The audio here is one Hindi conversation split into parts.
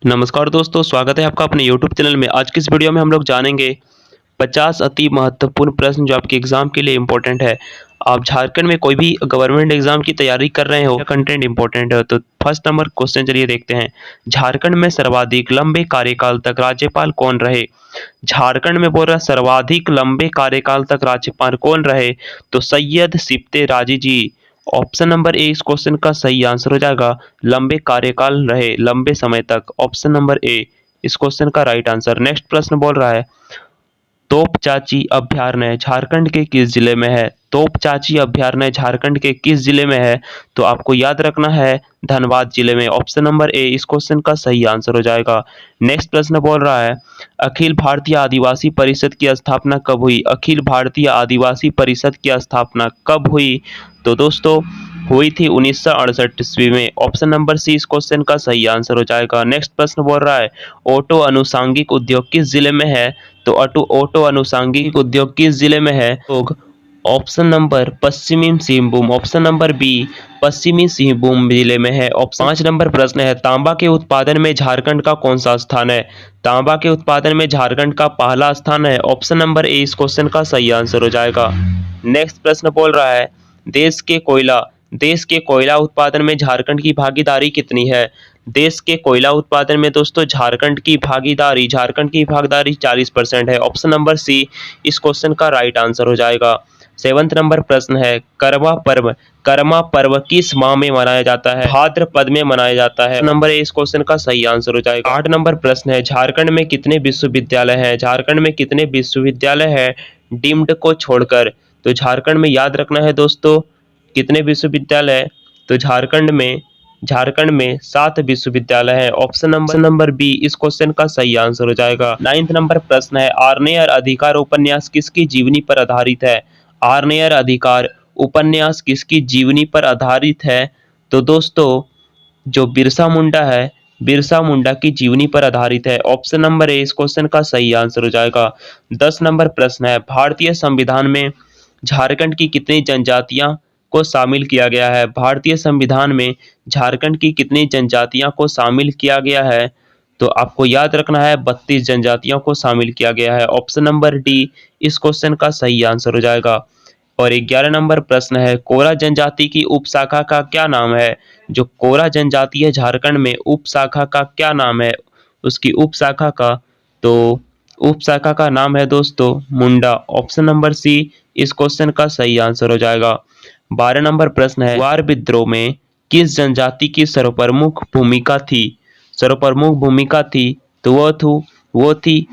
नमस्कार दोस्तों, स्वागत है आपका अपने यूट्यूब चैनल में। आज की इस वीडियो में हम लोग जानेंगे 50 अति महत्वपूर्ण प्रश्न जो आपके एग्जाम के लिए इम्पोर्टेंट है। आप झारखंड में कोई भी गवर्नमेंट एग्जाम की तैयारी कर रहे हो, कंटेंट इम्पोर्टेंट है। तो फर्स्ट नंबर क्वेश्चन चलिए देखते हैं। झारखंड में सर्वाधिक लंबे कार्यकाल तक राज्यपाल कौन रहे? झारखंड में बोल रहा सर्वाधिक लंबे कार्यकाल तक राज्यपाल कौन रहे? तो सैयद सिप्ते राजी जी। ऑप्शन नंबर ए इस क्वेश्चन का सही आंसर हो जाएगा। लंबे कार्यकाल रहे, लंबे समय तक। ऑप्शन नंबर ए इस क्वेश्चन का राइट आंसर। नेक्स्ट प्रश्न बोल रहा है तोपचाची अभयारण्य झारखंड के किस जिले में है? तोपचाची अभयारण्य झारखंड के किस जिले में है? तो आपको याद रखना है धनबाद जिले में। ऑप्शन नंबर ए इस क्वेश्चन का सही आंसर हो जाएगा। नेक्स्ट प्रश्न बोल रहा है अखिल भारतीय आदिवासी परिषद की स्थापना कब हुई? अखिल भारतीय आदिवासी परिषद की स्थापना कब हुई? तो दोस्तों हुई थी 1968 ईस्वी में। ऑप्शन नंबर सी इस क्वेश्चन का सही आंसर हो जाएगा। नेक्स्ट प्रश्न बोल रहा है ऑटो अनुषांगिक उद्योग किस जिले में है? तो ऑटो अनुषांगिक उद्योग किस जिले में है? ऑप्शन नंबर पश्चिमी सिंहभूम। ऑप्शन नंबर बी पश्चिमी सिंहभूम जिले में है। ऑप्शन 5 नंबर प्रश्न है तांबा के उत्पादन में झारखंड का कौन सा स्थान है? तांबा के उत्पादन में झारखंड का पहला स्थान है। ऑप्शन नंबर ए इस क्वेश्चन का सही आंसर हो जाएगा। नेक्स्ट प्रश्न बोल रहा है देश के कोयला उत्पादन में झारखंड की भागीदारी कितनी है? देश के कोयला उत्पादन में दोस्तों झारखंड की भागीदारी 40% है। ऑप्शन नंबर सी इस क्वेश्चन का राइट आंसर हो जाएगा। 7th नंबर प्रश्न है करमा पर्व किस माह में मनाया जाता है? भाद्रपद में मनाया जाता है। नंबर ए इस क्वेश्चन का सही आंसर हो जाएगा। 8 नंबर प्रश्न है झारखंड में कितने विश्वविद्यालय हैं? झारखंड में कितने विश्वविद्यालय हैं डीम्ड को छोड़कर? तो झारखंड में याद रखना है दोस्तों कितने विश्वविद्यालय? तो झारखंड में 7 विश्वविद्यालय है। ऑप्शन नंबर बी इस क्वेश्चन का सही आंसर हो जाएगा। 9th नंबर प्रश्न है आर्नेयर अधिकार उपन्यास किसकी जीवनी पर आधारित है? आर्नेयर अधिकार उपन्यास किसकी जीवनी पर आधारित है? तो दोस्तों जो बिरसा मुंडा की जीवनी पर आधारित है। ऑप्शन नंबर ए इस क्वेश्चन का सही आंसर हो जाएगा। 10 नंबर प्रश्न है भारतीय संविधान में झारखंड की कितनी जनजातियां को शामिल किया गया है? भारतीय संविधान में झारखंड की कितनी जनजातियां को शामिल किया गया है? तो आपको याद रखना है 32 जनजातियों को शामिल किया गया है। ऑप्शन नंबर डी इस क्वेश्चन का सही आंसर हो जाएगा। और 11 नंबर प्रश्न है कोरा जनजाति की उपशाखा का क्या नाम है? जो कोरा जनजाति है झारखंड में उपशाखा का क्या नाम है? उसकी उपशाखा का तो उपशाखा का नाम है दोस्तों मुंडा। ऑप्शन नंबर सी इस क्वेश्चन का सही आंसर हो जाएगा। 12 नंबर प्रश्न है वार विद्रोह में किस जनजाति की सर्वप्रमुख भूमिका थी? सर्वप्रमुख भूमिका थी तो वो थी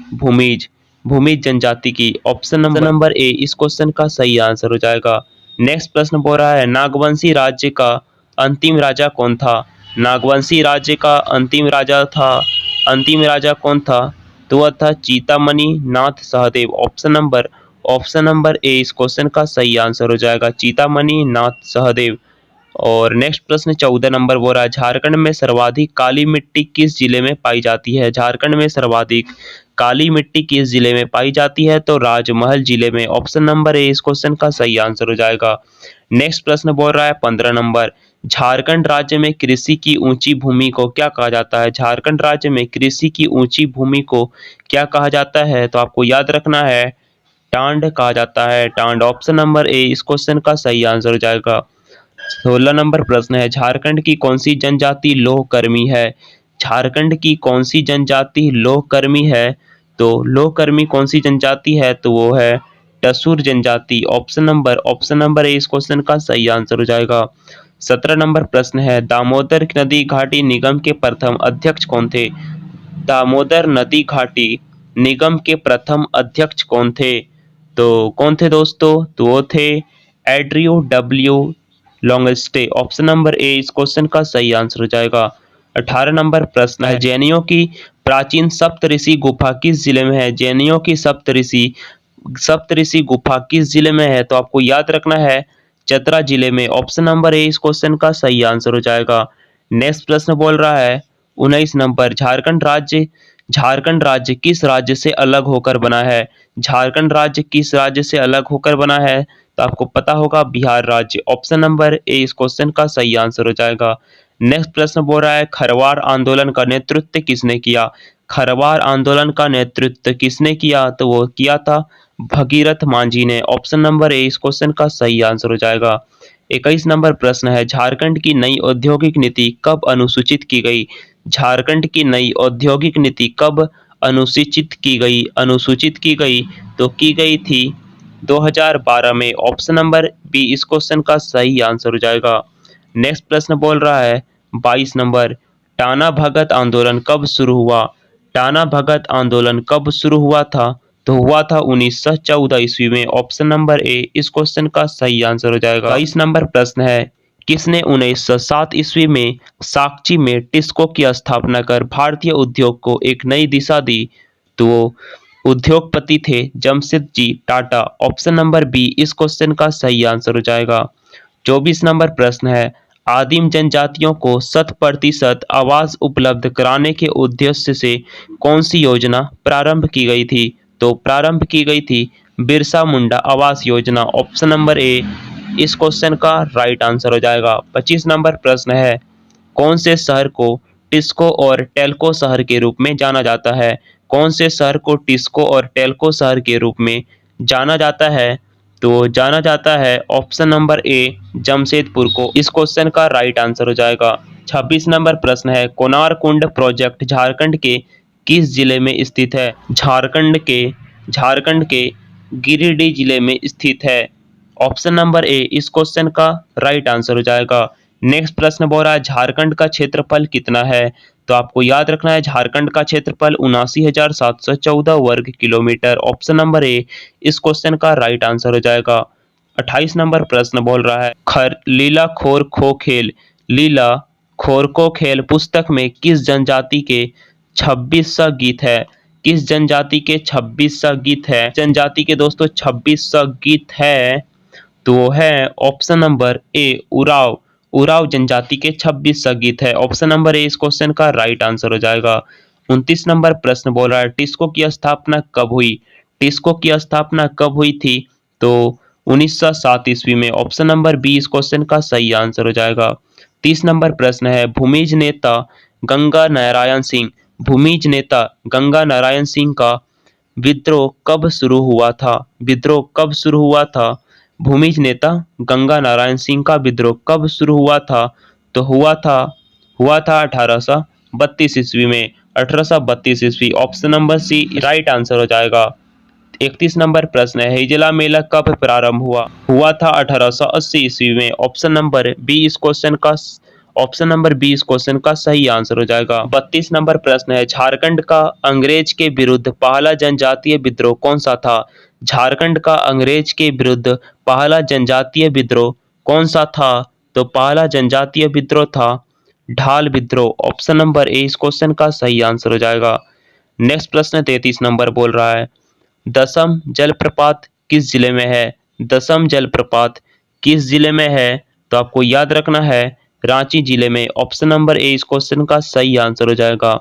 भूमिज जनजाति की। ऑप्शन नंबर ए इस क्वेश्चन का सही आंसर हो जाएगा। नेक्स्ट प्रश्न बोल रहा है नागवंशी राज्य का अंतिम राजा कौन था? नागवंशी राज्य का अंतिम राजा कौन था? तो वह था चीतामणि नाथ सहदेव। ऑप्शन नंबर ए इस क्वेश्चन का सही आंसर हो जाएगा चीतामणि नाथ सहदेव। और नेक्स्ट प्रश्न 14 नंबर बोल रहा है झारखंड में सर्वाधिक काली मिट्टी किस जिले में पाई जाती है? झारखंड में सर्वाधिक काली मिट्टी किस जिले में पाई जाती है? तो राजमहल जिले में। ऑप्शन नंबर ए इस क्वेश्चन का सही आंसर हो जाएगा। नेक्स्ट प्रश्न बोल रहा है 15 नंबर झारखंड राज्य में कृषि की ऊंची भूमि को क्या कहा जाता है? झारखंड राज्य में कृषि की ऊंची भूमि को क्या कहा जाता है? तो आपको याद रखना है टांड कहा जाता है, टांड। ऑप्शन नंबर ए इस क्वेश्चन का सही आंसर हो जाएगा। 16 नंबर प्रश्न है झारखंड की कौन सी जनजाति लौह कर्मी है? झारखंड की कौन सी जनजाति लौह कर्मी है? तो लौह कर्मी कौन सी जनजाति है? तो वो है टसूर जनजाति। ऑप्शन नंबर ए इस क्वेश्चन का सही आंसर हो जाएगा। 17 नंबर प्रश्न है दामोदर नदी घाटी निगम के प्रथम अध्यक्ष कौन थे? दामोदर नदी घाटी निगम के प्रथम अध्यक्ष कौन थे? तो कौन थे दोस्तों? तो वो थे एड्रियो डब्ल्यू लॉन्गस्टे। ऑप्शन नंबर ए इस क्वेश्चन का सही आंसर हो जाएगा। 18 नंबर प्रश्न है जैनियों की प्राचीन सप्तऋषि गुफा किस जिले में है? जैनियों की सप्तऋषि गुफा किस जिले में है? तो आपको याद रखना है चतरा जिले में। ऑप्शन नंबर ए इस क्वेश्चन का सही आंसर हो जाएगा। नेक्स्ट प्रश्न बोल रहा है 19 नंबर झारखंड राज्य किस राज्य से अलग होकर बना है? झारखंड राज्य किस राज्य से अलग होकर बना है? तो आपको पता होगा बिहार राज्य। ऑप्शन नंबर ए इस क्वेश्चन का सही आंसर हो जाएगा। नेक्स्ट प्रश्न बोल रहा है खरवार आंदोलन का नेतृत्व किसने किया। खरवार आंदोलन का नेतृत्व किसने किया, तो वो किया था भगीरथ मांझी ने। ऑप्शन नंबर ए इस क्वेश्चन का सही आंसर हो जाएगा। 21 नंबर प्रश्न है झारखंड की नई औद्योगिक नीति कब अनुसूचित की गई। झारखंड की नई औद्योगिक नीति कब अनुसूचित की गई तो की गई थी 2012 में। ऑप्शन नंबर बी इस क्वेश्चन का सही आंसर हो जाएगा। नेक्स्ट प्रश्न बोल रहा है 22 नंबर टाना भगत आंदोलन कब शुरू हुआ। टाना भगत आंदोलन कब शुरू हुआ था, तो हुआ था 1914 ईस्वी में। ऑप्शन नंबर ए इस क्वेश्चन का सही आंसर हो जाएगा। 22 नंबर प्रश्न है किसने 1907 ईस्वी में साक्ची में टिस्को की स्थापना कर भारतीय उद्योग को एक नई दिशा दी, तो वो उद्योगपति थे Jamshedji Tata. Option number B इस क्वेश्चन का सही आंसर हो जाएगा। 24 नंबर प्रश्न है आदिम जनजातियों को 100% आवास उपलब्ध कराने के उद्देश्य से कौन सी योजना प्रारंभ की गई थी, तो प्रारंभ की गई थी Birsa Munda Awas Yojana. Option number A इस क्वेश्चन का राइट आंसर हो जाएगा। 25 नंबर प्रश्न है कौन से शहर को टिस्को और टेल्को शहर के रूप में जाना जाता है। कौन से शहर को टिस्को और टेल्को शहर के रूप में जाना जाता है, तो जाना जाता है ऑप्शन नंबर ए जमशेदपुर को। इस क्वेश्चन का राइट आंसर हो जाएगा। 26 नंबर प्रश्न है कोनार कुंड प्रोजेक्ट झारखंड के किस जिले में स्थित है। झारखंड के गिरिडीह जिले में स्थित है। ऑप्शन नंबर ए इस क्वेश्चन का राइट आंसर हो जाएगा। नेक्स्ट प्रश्न बोल रहा है झारखंड का क्षेत्रफल कितना है, तो आपको याद रखना है झारखंड का क्षेत्रफल 79,714 वर्ग किलोमीटर। ऑप्शन नंबर ए इस क्वेश्चन का राइट आंसर हो जाएगा। 28 नंबर प्रश्न बोल रहा है लीला खोर खो खेल पुस्तक में किस जनजाति के 26 गीत है। किस जनजाति के 26 गीत है। जनजाति के दोस्तों 26 गीत है, तो वो है ऑप्शन नंबर ए उराव जनजाति के 26 गीत है। ऑप्शन नंबर ए इस क्वेश्चन का राइट आंसर हो जाएगा। 29 नंबर प्रश्न बोल रहा है टिस्को की स्थापना कब हुई। टिस्को की स्थापना कब हुई थी, तो 1907 ईस्वी में। ऑप्शन नंबर बी इस क्वेश्चन का सही आंसर हो जाएगा। 30 नंबर प्रश्न है भूमिज नेता गंगा नारायण सिंह का विद्रोह कब शुरू हुआ था। भूमिज नेता गंगा नारायण सिंह का विद्रोह कब शुरू हुआ था, तो हुआ था 1832 ईस्वी में। 1832 ईस्वी। Option number C right answer हो जाएगा। 31 नंबर प्रश्न है हिजला मेला कब प्रारंभ हुआ था 1880 ईस्वी में। ऑप्शन नंबर बी इस क्वेश्चन का सही आंसर हो जाएगा। 32 नंबर प्रश्न है झारखंड का अंग्रेज के विरुद्ध पहला जनजातीय विद्रोह कौन सा था। झारखंड का अंग्रेज के विरुद्ध पहला जनजातीय विद्रोह कौन सा था, तो पहला जनजातीय विद्रोह था ढाल विद्रोह। ऑप्शन नंबर ए इस क्वेश्चन का सही आंसर हो जाएगा। नेक्स्ट प्रश्न 33 नंबर बोल रहा है दसम जलप्रपात किस जिले में है। दसम जलप्रपात किस जिले में है, तो आपको याद रखना है रांची जिले में। ऑप्शन नंबर ए इस क्वेश्चन का सही आंसर हो जाएगा।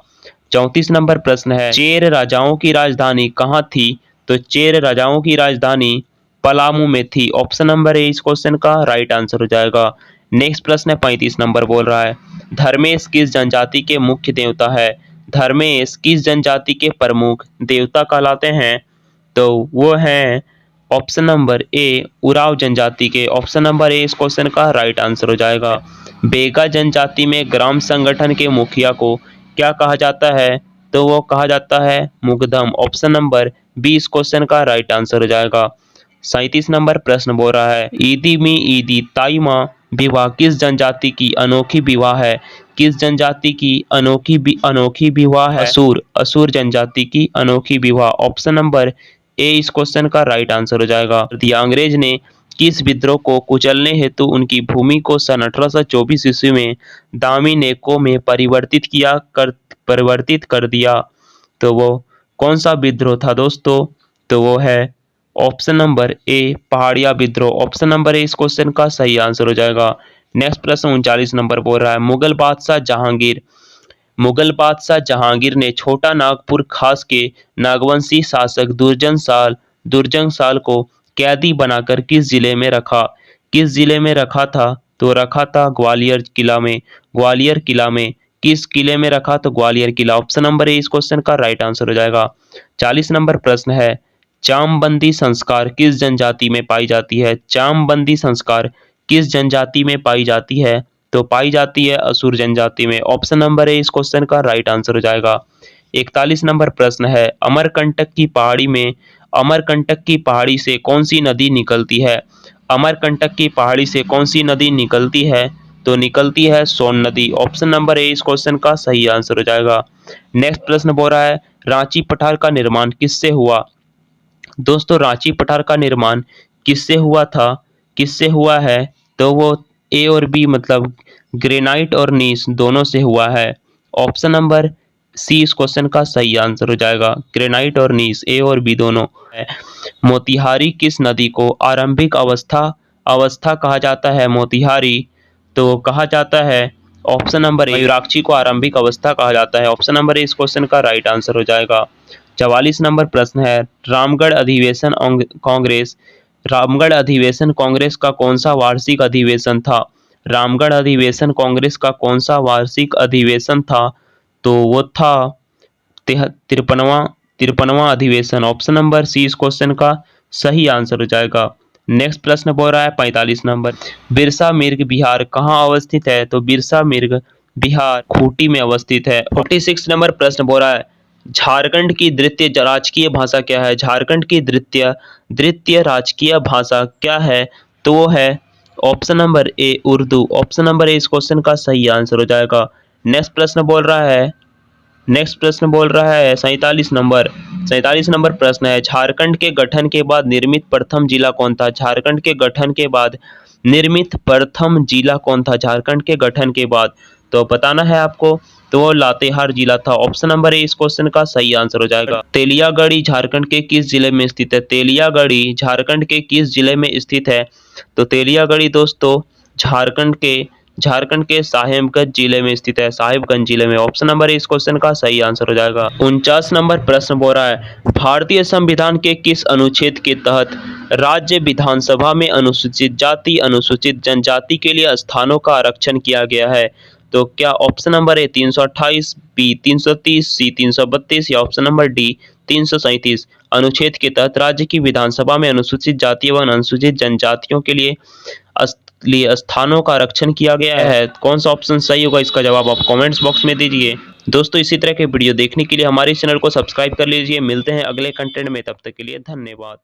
34 नंबर प्रश्न है चेर राजाओं की राजधानी कहाँ थी, तो चेर राजाओं की राजधानी पलामू में थी। ऑप्शन नंबर ए इस क्वेश्चन का राइट आंसर हो जाएगा। नेक्स्ट प्रश्न है 35 नंबर बोल रहा है धर्मेश किस जनजाति के मुख्य देवता है। धर्मेश किस जनजाति के प्रमुख देवता कहलाते हैं, तो वो हैं ऑप्शन नंबर ए उराव जनजाति के। ऑप्शन नंबर ए इस क्वेश्चन का राइट आंसर हो जाएगा। बेगा जनजाति में ग्राम संगठन के मुखिया को क्या कहा जाता है, तो वो कहा जाता है मुगदम। ऑप्शन नंबर बी इस क्वेश्चन का राइट आंसर हो जाएगा। 37 नंबर प्रश्न बोल रहा है ईदी मी ईदी ताईमा विवाह किस जनजाति की अनोखी विवाह है। किस जनजाति की अनोखी विवाह है, असुर जनजाति की अनोखी विवाह। ऑप्शन नंबर ए इस क्वेश्चन का राइट आंसर हो जाएगा। दिया अंग्रेज ने किस विद्रोह को कुचलने हेतु उनकी भूमि को सन 1824 ईस्वी में दामी नेको में परिवर्तित कर दिया, तो वो कौन सा विद्रोह था दोस्तों, तो वो है ऑप्शन नंबर ए पहाड़िया विद्रोह। ऑप्शन नंबर ए इस क्वेश्चन का सही आंसर हो जाएगा। नेक्स्ट प्रश्न 39 नंबर बोल रहा है मुगल बादशाह जहांगीर ने छोटा नागपुर खास के नागवंशी शासक दुर्जन साल को कैदी बनाकर किस जिले में रखा था, तो रखा था ग्वालियर किला में। ग्वालियर किला में किस किले में रखा? तो ग्वालियर किला। ऑप्शन नंबर ए इस क्वेश्चन का राइट आंसर हो जाएगा। 40 नंबर प्रश्न है, चामबंदी संस्कार किस जनजाति में पाई जाती है? चामबंदी संस्कार किस जनजाति में पाई जाती है? तो पाई जाती है असुर जनजाति में। ऑप्शन नंबर ए इस क्वेश्चन का राइट आंसर हो जाएगा। 41 नंबर प्रश्न है, अमरकंटक की पहाड़ी में, अमरकंटक की पहाड़ी से कौन सी नदी निकलती है? अमरकंटक की पहाड़ी से कौन सी नदी निकलती है? तो निकलती है सोन नदी। ऑप्शन नंबर ए इस क्वेश्चन का सही आंसर हो जाएगा। नेक्स्ट प्रश्न बोल रहा है, रांची पठार का निर्माण किससे हुआ? दोस्तों रांची पठार का निर्माण किससे हुआ था? किससे हुआ है? तो वो ए और बी मतलब ग्रेनाइट और नीस दोनों से हुआ है। ऑप्शन नंबर सी इस क्वेश्चन का सही आंसर हो जाएगा। ग्रेनाइट और नीस ए और बी दोनों है। मोतिहारी किस नदी को आरंभिक अवस्था अवस्था कहा जाता है? मोतिहारी तो कहा जाता है ऑप्शन नंबर ए मयूराक्षी को आरंभिक अवस्था कहा जाता है। ऑप्शन नंबर ए इस क्वेश्चन का राइट आंसर हो जाएगा। 44 नंबर प्रश्न है, रामगढ़ अधिवेशन कांग्रेस, रामगढ़ अधिवेशन कांग्रेस का कौन सा वार्षिक अधिवेशन था? रामगढ़ अधिवेशन कांग्रेस का कौन सा वार्षिक अधिवेशन था? तो वो था 53वां अधिवेशन। ऑप्शन नंबर सी इस क्वेश्चन का सही आंसर हो जाएगा। नेक्स्ट प्रश्न बोल रहा है 45 नंबर, बिरसा मिर्ग बिहार कहाँ अवस्थित है? तो बिरसा मिर्ग बिहार खूंटी में अवस्थित है। 46 नंबर प्रश्न बोल रहा है, झारखंड की द्वितीय राजकीय भाषा क्या है? झारखंड की द्वितीय राजकीय भाषा क्या है? तो वो है option number A Urdu. Option number A इस क्वेश्चन का सही आंसर हो जाएगा। नेक्स्ट प्रश्न बोल रहा है 47 नंबर प्रश्न है, झारखंड के गठन के बाद निर्मित प्रथम जिला कौन था? झारखंड के गठन के बाद निर्मित प्रथम जिला कौन था? झारखंड के गठन के बाद तो बताना है आपको, तो वो लातेहार जिला था। ऑप्शन नंबर ए इस क्वेश्चन का सही आंसर हो जाएगा। तेलियागढ़ी झारखंड के किस जिले में स्थित है? तेलियागढ़ी झारखंड के किस जिले में स्थित है? तो तेलियागढ़ी दोस्तों झारखंड के साहेबगंज जिले में स्थित है। साहिबगंज जिले में। ऑप्शन नंबर ए इस क्वेश्चन का सही आंसर हो जाएगा। 49 नंबर प्रश्न बोल रहा है, भारतीय संविधान के किस अनुच्छेद के तहत राज्य विधानसभा में अनुसूचित जाति अनुसूचित जनजाति के लिए स्थानों का आरक्षण किया गया है? तो क्या ऑप्शन नंबर ए 328, बी 330, सी 332 या ऑप्शन नंबर डी 337 अनुच्छेद के तहत राज्य की विधानसभा में अनुसूचित जाति एवं अनुसूचित जनजातियों के लिए स्थानों का आरक्षण किया गया है? कौन सा ऑप्शन सही होगा, इसका जवाब आप कमेंट्स बॉक्स में दीजिए। दोस्तों इसी तरह के वीडियो देखने के लिए हमारे चैनल को सब्सक्राइब कर लीजिए। मिलते हैं अगले कंटेंट में, तब तक के लिए धन्यवाद।